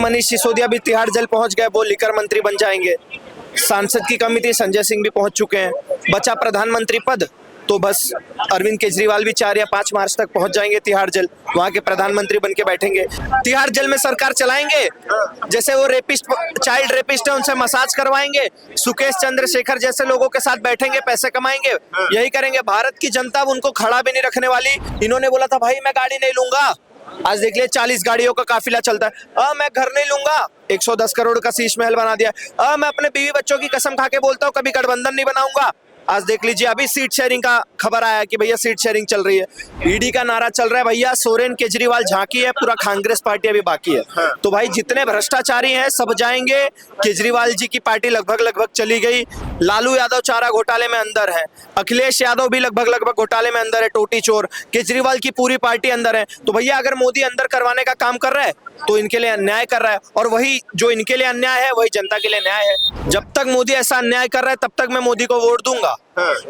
मनीष सिसोदिया भी तिहाड़ जेल पहुंच गए, वो लिकर मंत्री बन जाएंगे। सांसद की कमी थी, संजय सिंह भी पहुंच चुके हैं। बचा प्रधानमंत्री पद, तो बस अरविंद केजरीवाल भी 4 या 5 मार्च तक पहुंच जाएंगे तिहाड़ जेल, वहां के प्रधानमंत्री बन के बैठेंगे। तिहाड़ जेल में सरकार चलाएंगे, जैसे वो रेपिस्ट, चाइल्ड रेपिस्ट है, उनसे मसाज करवाएंगे। सुकेश चंद्रशेखर जैसे लोगों के साथ बैठेंगे, पैसे कमाएंगे, यही करेंगे। भारत की जनता उनको खड़ा भी नहीं रखने वाली। इन्होंने बोला था भाई मैं गाड़ी नहीं लूंगा, आज देख लिया 40 गाड़ियों का काफिला चलता है। मैं घर नहीं लूंगा, 110 करोड़ का शीश महल बना दिया। मैं अपने बीवी बच्चों की कसम खा के बोलता हूँ कभी गठबंधन नहीं बनाऊंगा, आज देख लीजिए अभी सीट शेयरिंग का खबर आया कि भैया सीट शेयरिंग चल रही है। ईडी का नारा चल रहा है भैया सोरेन केजरीवाल झांकी है, पूरा कांग्रेस पार्टी अभी बाकी है। तो भाई जितने भ्रष्टाचारी हैं सब जाएंगे। केजरीवाल जी की पार्टी लगभग चली गई। लालू यादव चारा घोटाले में अंदर है, अखिलेश यादव भी लगभग घोटाले में अंदर है, टोटी चोर। केजरीवाल की पूरी पार्टी अंदर है। तो भैया अगर मोदी अंदर करवाने का काम कर रहा है तो इनके लिए अन्याय कर रहा है, और वही जो इनके लिए अन्याय है वही जनता के लिए न्याय है। जब तक मोदी ऐसा अन्याय कर रहा है तब तक मैं मोदी को वोट दूंगा,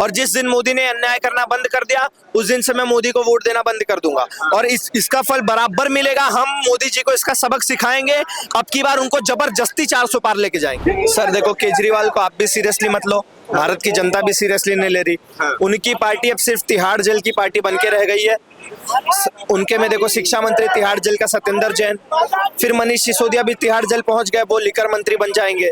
और जिस दिन मोदी ने अन्याय करना बंद कर दिया उस दिन से मैं मोदी को वोट देना बंद कर दूंगा, और इसका फल बराबर मिलेगा। हम मोदी जी को इसका सबक सिखाएंगे, अब की बार उनको जबरदस्ती 400 पार लेके जाएंगे। सर देखो, केजरीवाल को आप भी सीरियसली मत लो, भारत की जनता भी सीरियसली नहीं ले रही। उनकी पार्टी अब सिर्फ तिहाड़ जेल की पार्टी बन के रह गई है। उनके में देखो शिक्षा मंत्री तिहाड़ जेल का सत्येंद्र जैन, फिर मनीष सिसोदिया भी तिहाड़ जेल पहुंच गए, वो लिकर मंत्री बन जाएंगे।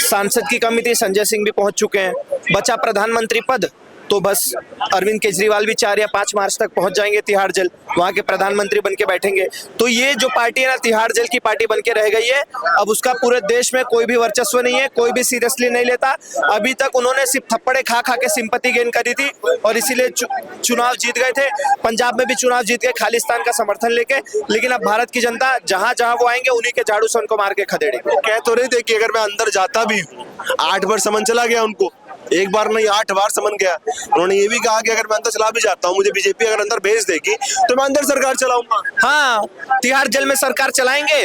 सांसद की कमी थी, संजय सिंह भी पहुंच चुके हैं। बचा प्रधानमंत्री पद, तो बस अरविंद केजरीवाल भी 4 या 5 मार्च तक पहुंच जाएंगे तिहाड़ जेल, वहां के प्रधानमंत्री बन के बैठेंगे। तो ये जो पार्टी है ना, तिहाड़ जेल की पार्टी बन के रह गई है। अब उसका पूरे देश में कोई भी वर्चस्व नहीं है, कोई भी सीरियसली नहीं लेता। अभी तक उन्होंने सिर्फ थप्पड़े खा के सिंपैथी गेन करी थी, और इसीलिए चुनाव जीत गए थे। पंजाब में भी चुनाव जीत गए खालिस्तान का समर्थन लेके। लेकिन अब भारत की जनता जहां जहां वो आएंगे उन्हीं के झाड़ू से उनको मार के खदेड़ेंगे। कह तो रहे थे कि अगर मैं अंदर जाता भी हूँ, 8 बार समन चला गया उनको, एक बार नहीं 8 बार समन गया। उन्होंने ये भी कहा कि अगर मैं अंदर चला भी जाता हूँ, मुझे बीजेपी अगर अंदर भेज देगी तो मैं अंदर सरकार चलाऊंगा। हाँ, तिहाड़ जेल में सरकार चलाएंगे,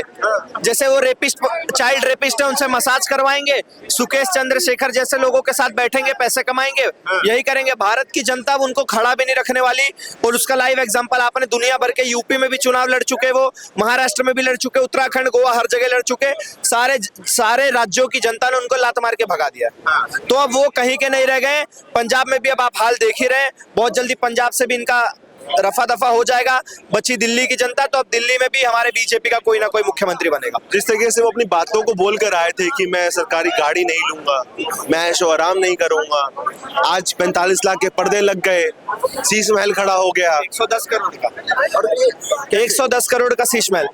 जैसे वो रेपिस्ट, चाइल्ड रेपिस्ट है, उनसे मसाज करवाएंगे। सुकेश चंद्रशेखर जैसे लोगों के साथ बैठेंगे, पैसे कमाएंगे, यही करेंगे। भारत की जनता उनको खड़ा भी नहीं रखने वाली, और उसका लाइव एग्जांपल आपने दुनिया भर के, यूपी में भी चुनाव लड़ चुके, वो महाराष्ट्र में भी लड़ चुके, उत्तराखंड, गोवा, हर जगह लड़ चुके। सारे राज्यों की जनता ने उनको लात मार के भगा दिया। तो अब वो कहीं के नहीं रह गए। पंजाब में भी अब आप हाल देख ही रहे हैं, बहुत जल्दी पंजाब से भी इनका रफा दफा हो जाएगा। बची दिल्ली की जनता, तो अब दिल्ली में भी हमारे बीजेपी का कोई ना कोई मुख्यमंत्री बनेगा। जिस तरीके से वो अपनी बातों को बोल कर आए थे कि मैं सरकारी गाड़ी नहीं लूंगा, मैं ऐशो आराम नहीं करूंगा, आज 45 लाख के पर्दे लग गए, शीश महल खड़ा हो गया 110 करोड़ का, 110 करोड़ का शीश महल।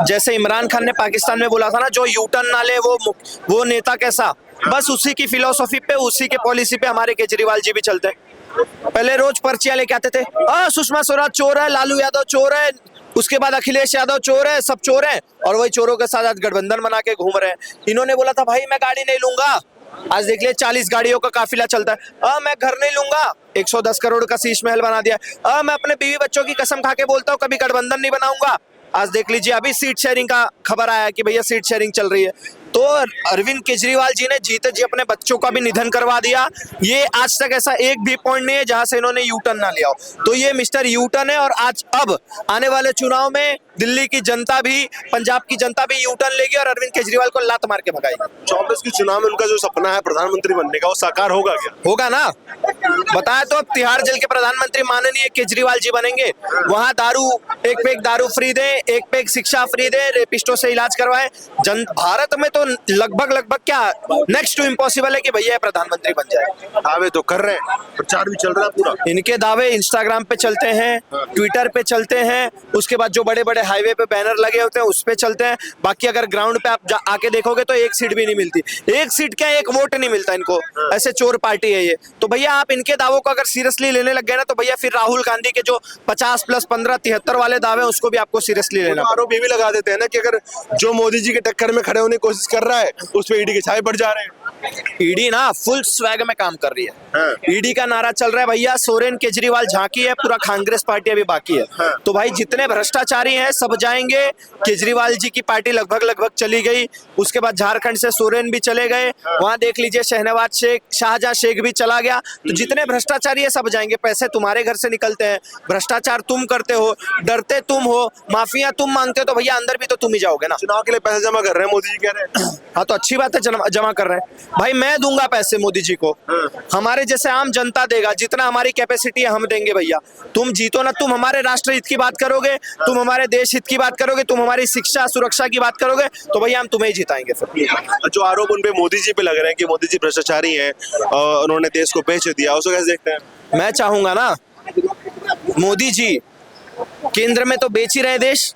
जैसे इमरान खान ने पाकिस्तान में बोला था ना, जो यू टर्न ना ले वो नेता कैसा, बस उसी की फिलोसफी पे, उसी के पॉलिसी पे हमारे केजरीवाल जी भी चलते हैं। पहले रोज पर्चियां लेके आते थे, सुषमा स्वराज चोर है, लालू यादव चोर है, उसके बाद अखिलेश यादव चोर है, सब चोर हैं, और वही चोरों के साथ आज गठबंधन बना के घूम रहे हैं। इन्होंने बोला था भाई मैं गाड़ी नहीं लूंगा, आज देख लिया 40 गाड़ियों का काफिला चलता है। मैं घर नहीं लूंगा, 110 करोड़ का शीश महल बना दिया। मैं अपने बीवी बच्चों की कसम खा के बोलता हूँ कभी गठबंधन नहीं बनाऊंगा, आज देख लीजिए अभी सीट शेयरिंग का खबर आया कि भैया सीट शेयरिंग चल रही है। तो अरविंद केजरीवाल जी ने जीते जी अपने बच्चों का भी निधन करवा दिया। ये आज तक ऐसा एक भी पॉइंट नहीं है जहां से इन्होंने यू टर्न ना लिया हो, तो ये मिस्टर यू टर्न है। और आज अब आने वाले चुनाव में दिल्ली की जनता भी, पंजाब की जनता भी यू टर्न लेगी और अरविंद केजरीवाल को लात मार के भगाएगी। 24 के चुनाव में उनका जो सपना है प्रधानमंत्री बनने का, वो साकार होगा क्या? होगा ना, बताया तो। अब तिहाड़ जेल के प्रधानमंत्री माननीय केजरीवाल जी बनेंगे, वहां दारू, एक पे एक दारू फ्री दे, एक पे एक शिक्षा फ्री दे, रेपिस्टों से इलाज करवाए। भारत में तो लगभग क्या नेक्स्ट टू इम्पॉसिबल है कि भैया प्रधानमंत्री बन जाए। दावे तो कर रहे हैं, प्रचार भी चल रहा है पूरा। इनके दावे इंस्टाग्राम पे चलते हैं, ट्विटर पे चलते हैं, उसके बाद जो बड़े बड़े हाईवे पे बैनर लगे होते हैं उस पे चलते हैं। बाकी अगर ग्राउंड पे आप आके देखोगे तो एक सीट भी नहीं मिलती, एक सीट क्या, एक वोट नहीं मिलता इनको। ऐसे चोर पार्टी है ये। तो भैया आप इनके दावों को अगर सीरियसली लेने लग गए ना, तो भैया फिर राहुल गांधी के जो 50 + 15 73 वाले दावे हैं उसको भी आपको सीरियसली लेना। आरोप ये भी लगा देते हैं ना कि अगर जो मोदी जी के टक्कर में खड़े होने की कोशिश कर रहा है उस पे ईडी के छाए पड़ जा रहे हैं। ईडी ना फुल स्वैग में काम कर रही है। ईडी का नारा चल रहा है भैया, सोरेन केजरीवाल झांकी है, पूरा कांग्रेस पार्टी अभी बाकी है। तो भाई जितने भ्रष्टाचारी हैं सब जाएंगे। केजरीवाल जी की पार्टी लगभग चली गई, उसके बाद झारखंड से सोरेन भी चले गए, वहां देख लीजिए शहनवाज शेख, शाहजहां शेख भी चला गया। तो जितने भ्रष्टाचारी है सब जाएंगे। पैसे तुम्हारे घर से निकलते हैं, भ्रष्टाचार तुम करते हो, डरते तुम हो, माफिया तुम मांगते हो, तो भैया अंदर भी तो तुम ही जाओगे ना। चुनाव के लिए पैसे जमा कर रहे हैं मोदी जी कह रहे हैं। हाँ तो अच्छी बात है, जमा कर रहे हैं भाई। मैं दूंगा पैसे मोदी जी को, हमारे जैसे आम जनता देगा, जितना हमारी कैपेसिटी है हम देंगे भैया। तुम जीतो ना, तुम हमारे राष्ट्र हित की बात करोगे, तुम हमारे देश हित की बात करोगे, तुम हमारी शिक्षा सुरक्षा की बात करोगे, तो भैया हम तुम्हें ही जिताएंगे फिर। जो आरोप उन पे मोदी जी पे लग रहे हैं कि मोदी जी भ्रष्टाचारी हैं और उन्होंने देश को बेच दिया, उसको कैसे देखते हैं? मैं चाहूंगा ना मोदी जी केंद्र में तो बेच ही रहे देश,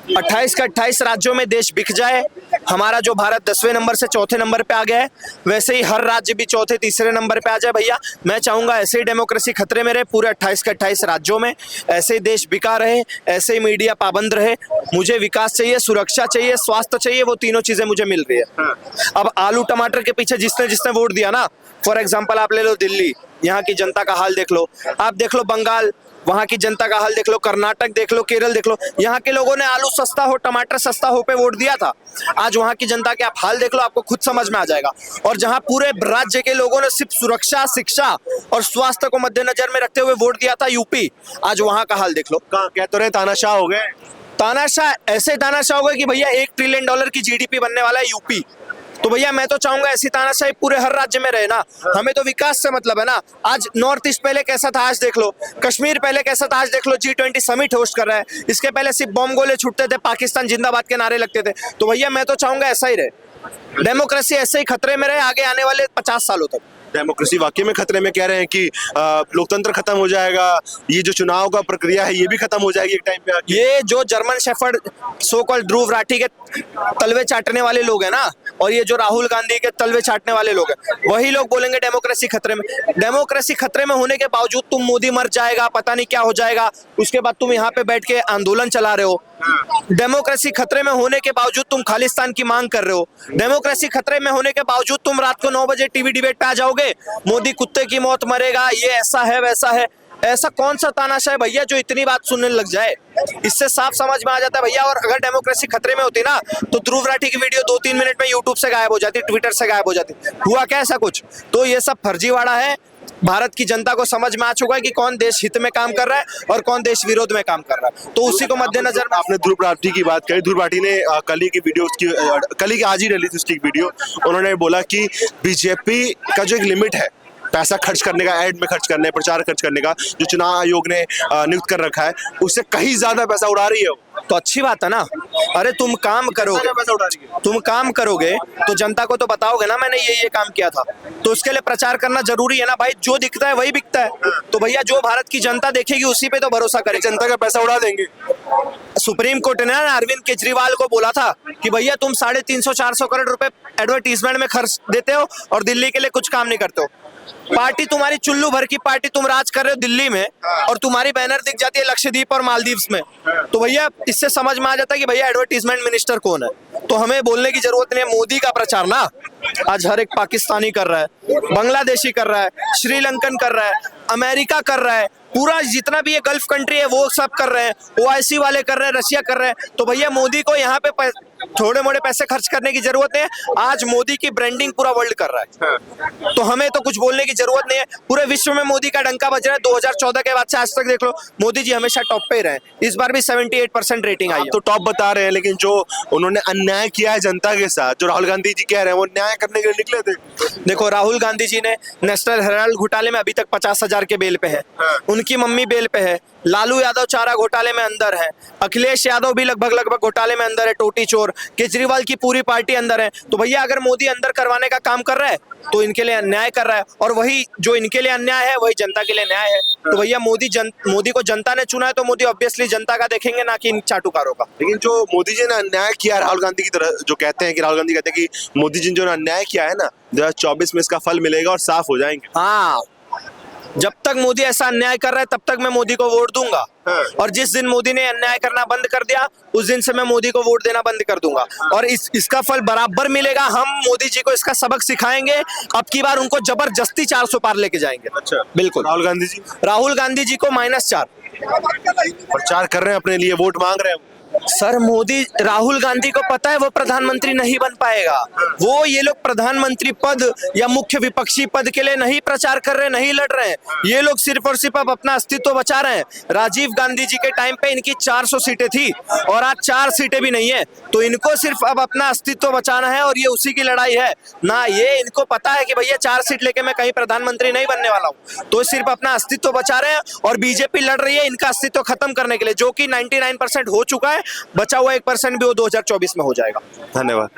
28 का 28 राज्यों में देश बिक जाए। हमारा जो भारत 10वें नंबर से चौथे नंबर पे आ गया है, वैसे ही हर राज्य भी चौथे तीसरे नंबर पे आ जाए भैया। मैं चाहूंगा ऐसे ही डेमोक्रेसी खतरे में रहे पूरे 28 के 28 राज्यों में, ऐसे ही देश बिका रहे, ऐसे ही मीडिया पाबंद रहे। मुझे विकास चाहिए, सुरक्षा चाहिए, स्वास्थ्य चाहिए, वो तीनों चीजें मुझे मिल रही है। अब आलू टमाटर के पीछे जिसने जिसने वोट दिया ना, फॉर एग्जाम्पल आप ले लो दिल्ली, यहाँ की जनता का हाल देख लो, आप देख लो बंगाल, वहां की जनता का हाल देख लो, कर्नाटक देख लो, केरल देख लो, यहाँ के लोगों ने आलू सस्ता हो, टमाटर सस्ता हो पे वोट दिया था। आज वहां की जनता के आप हाल देख लो, आपको खुद समझ में आ जाएगा। और जहां पूरे राज्य के लोगों ने सिर्फ सुरक्षा, शिक्षा और स्वास्थ्य को मद्देनजर में रखते हुए वोट दिया था, यूपी, आज वहां का हाल देख लो। कह तो रहे तानाशाह हो गए। तानाशाह ऐसे तानाशाह हो गए कि भैया $1 ट्रिलियन की जीडीपी बनने वाला है यूपी। तो भैया मैं तो चाहूंगा ऐसी तानाशाही पूरे हर राज्य में रहे ना। हमें तो विकास से मतलब है ना। आज नॉर्थ ईस्ट पहले कैसा था आज देख लो, कश्मीर पहले कैसा था आज देख लो, G20 समिट होस्ट कर रहा है, इसके पहले सिर्फ बम गोले छूटते थे, पाकिस्तान जिंदाबाद के नारे लगते थे। तो भैया मैं तो चाहूंगा ऐसा ही रहे, डेमोक्रेसी ऐसे ही खतरे में रहे आगे आने वाले 50 सालों तक। डेमोक्रेसी वाकई में खतरे में, कह रहे हैं कि लोकतंत्र खत्म हो जाएगा, ये जो चुनाव का प्रक्रिया है ये भी खत्म हो जाएगी एक टाइम पे आके। ये जो German shepherd so called Dhruv Rathee के तलवे चाटने वाले लोग हैं ना, और ये जो राहुल गांधी के तलवे चाटने वाले लोग हैं, वही लोग बोलेंगे डेमोक्रेसी खतरे में। डेमोक्रेसी खतरे में होने के बावजूद तुम मोदी मर जाएगा, पता नहीं क्या हो जाएगा, उसके बाद तुम यहाँ पे बैठ के आंदोलन चला रहे हो। डेमोक्रेसी खतरे में होने के बावजूद तुम खालिस्तान की मांग कर रहे हो। डेमोक्रेसी खतरे में होने के बावजूद तुम रात को 9 बजे टीवी डिबेट पे आ जाओगे, मोदी कुत्ते की मौत मरेगा, ये ऐसा है वैसा है। ऐसा कौन सा तानाशाह है भैया जो इतनी बात सुनने लग जाए? इससे साफ समझ में आ जाता है भैया। और अगर डेमोक्रेसी खतरे में होती ना, तो ध्रुव राठी की वीडियो 2-3 मिनट में यूट्यूब से गायब हो जाती, ट्विटर से गायब हो जाती। हुआ क्या ऐसा कुछ? तो ये सब फर्जीवाड़ा है। भारत की जनता को समझ में आ चुका है कि कौन देश हित में काम कर रहा है और कौन देश विरोध में काम कर रहा है। तो उसी को मद्देनजर में आपने ध्रुव राठी की बात करी। ध्रुव राठी ने कल ही की वीडियो उसकी कल ही आज ही रिलीज उसकी वीडियो, उन्होंने बोला कि बीजेपी का जो एक लिमिट है पैसा खर्च करने का, एड में खर्च करने, प्रचार खर्च करने का, जो चुनाव आयोग ने नियुक्त कर रखा है, उससे कहीं ज्यादा पैसा उड़ा रही है वो। तो अच्छी बात है ना। अरे तुम काम करोगे, तुम काम करोगे तो जनता को तो बताओगे ना मैंने ये काम किया था। तो उसके लिए प्रचार करना जरूरी है ना भाई। जो दिखता है वही बिकता है। तो भैया जो भारत की जनता देखेगी उसी पे तो भरोसा करे। जनता का पैसा उड़ा देंगे। सुप्रीम कोर्ट ने ना अरविंद केजरीवाल को बोला था कि भैया तुम 350-400 करोड़ रुपए एडवर्टीजमेंट में खर्च देते हो और दिल्ली के लिए कुछ काम नहीं करते हो। पार्टी तुम्हारी चुल्लू भर की पार्टी, तुम राज कर रहे हो दिल्ली में और तुम्हारी बैनर दिख जाती है लक्षद्वीप और मालदीव्स में। तो भैया इससे समझ में आ जाता है कि भैया एडवर्टीजमेंट मिनिस्टर कौन है। तो हमें बोलने की जरूरत नहीं है। मोदी का प्रचार ना आज हर एक पाकिस्तानी कर रहा है, बांग्लादेशी कर रहा है, श्रीलंकन कर रहा है, अमेरिका कर रहा है, पूरा जितना भी ये गल्फ कंट्री है वो सब कर रहे हैं, OIC वाले कर रहे हैं, रशिया कर रहे हैं। तो भैया मोदी को यहाँ पे थोड़े मोड़े पैसे खर्च करने की जरूरत है। आज मोदी की ब्रांडिंग पूरा वर्ल्ड कर रहा है, तो हमें तो कुछ बोलने की जरूरत नहीं है। पूरे विश्व में मोदी का डंका बज रहा है। 2014 के बाद से आज तक देख लो, मोदी जी हमेशा टॉप पे ही रहे। इस बार भी 78% रेटिंग आई है। तो टॉप बता रहे हैं, लेकिन जो उन्होंने अन्याय किया है जनता के साथ, जो राहुल गांधी जी कह रहे हैं वो न्याय करने के लिए निकले थे। देखो राहुल गांधी जी ने नेशनल हेराल्ड घोटाले में अभी तक 50,000 के बेल पे है, उनकी मम्मी बेल पे है, लालू यादव चारा घोटाले में अंदर है, अखिलेश यादव भी लगभग घोटाले में अंदर है, टोटी चोर, केजरीवाल की पूरी पार्टी अंदर है। तो भैया अगर मोदी अंदर करवाने का काम कर रहा है तो इनके लिए अन्याय कर रहा है, और वही जो इनके लिए अन्याय है वही जनता के लिए न्याय है। तो भैया मोदी को जनता ने चुना है, तो मोदी ऑब्वियसली जनता का देखेंगे ना कि इन चाटुकारों का। लेकिन जो मोदी जी ने अन्याय किया राहुल गांधी की तरह, जो कहते हैं कि राहुल गांधी कहते हैं कि मोदी जी ने जो अन्याय किया है ना, 2024 में इसका फल मिलेगा और साफ हो जाएंगे। हाँ जब तक मोदी ऐसा अन्याय कर रहा है तब तक मैं मोदी को वोट दूंगा, और जिस दिन मोदी ने अन्याय करना बंद कर दिया उस दिन से मैं मोदी को वोट देना बंद कर दूंगा, और इसका फल बराबर मिलेगा। हम मोदी जी को इसका सबक सिखाएंगे, अब की बार उनको जबरदस्ती 400 पार लेके जाएंगे। अच्छा, बिल्कुल। राहुल गांधी जी को -4 प्रचार कर रहे हैं, अपने लिए वोट मांग रहे हैं। सर मोदी, राहुल गांधी को पता है वो प्रधानमंत्री नहीं बन पाएगा। वो ये लोग प्रधानमंत्री पद या मुख्य विपक्षी पद के लिए नहीं प्रचार कर रहे, नहीं लड़ रहे हैं। ये लोग सिर्फ और सिर्फ अब अपना अस्तित्व बचा रहे हैं। राजीव गांधी जी के टाइम पे इनकी 400 सीटें थी और आज 4 सीटें भी नहीं है, तो इनको सिर्फ अब अपना अस्तित्व बचाना है और ये उसी की लड़ाई है ना। ये इनको पता है कि भैया 4 सीट लेके मैं कहीं प्रधानमंत्री नहीं बनने वाला हूँ, तो सिर्फ अपना अस्तित्व बचा रहे हैं। और बीजेपी लड़ रही है इनका अस्तित्व खत्म करने के लिए, जो कि 99% हो चुका है। बचा हुआ 1% भी वो 2024 में हो जाएगा। धन्यवाद।